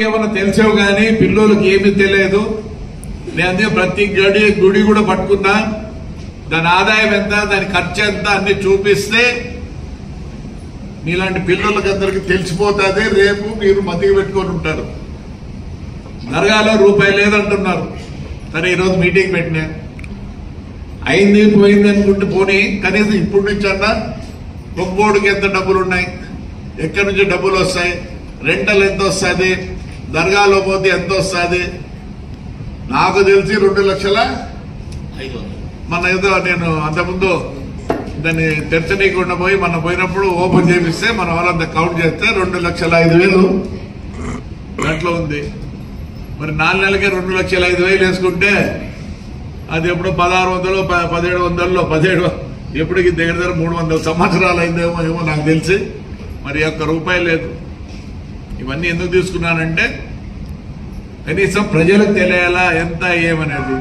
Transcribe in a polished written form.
ఏమన్నా తెలిసావు కానీ పిల్లలకి ఏమీ తెలియదు. నేను అందుకే ప్రతి గుడి కూడా పట్టుకున్నా, దాని ఆదాయం ఎంత, దాని ఖర్చు ఎంత అన్ని చూపిస్తే మీలాంటి పిల్లలకి అందరికి తెలిసిపోతుంది. రేపు మీరు మతికి పెట్టుకొని ఉంటారు. దర్గాలో రూపాయి లేదంటున్నారు, సరే ఈరోజు మీటింగ్ పెట్టినా, అయింది పోయింది అనుకుంటే పోనీ కనీసం ఇప్పటి నుంచి అన్నా ఒక్కోడికి ఎంత డబ్బులు ఉన్నాయి, ఎక్కడి నుంచి డబ్బులు వస్తాయి, రెంటల్ ఎంత వస్తుంది, దర్గాలో పోతే ఎంత వస్తుంది. నాకు తెలిసి 2,05,000 మన ఏదో నేను అంతకుముందు దాన్ని తెరచనీయకుండా పోయి మనం పోయినప్పుడు ఓపెన్ చేపిస్తే మన వాళ్ళంతా కౌంట్ చేస్తే 2,05,000 దాంట్లో ఉంది. మరి 4 నెలలకే 2,05,000 వేసుకుంటే అది ఎప్పుడు 1600 1700 ఎప్పటికి దగ్గర 300 సంవత్సరాలు అయిందేమో ఏమో నాకు తెలిసి. మరి ఒక్క రూపాయి లేదు. ఇవన్నీ ఎందుకు తీసుకున్నానంటే కనీసం ప్రజలకు తెలియాలా ఎంత ఏమనేది.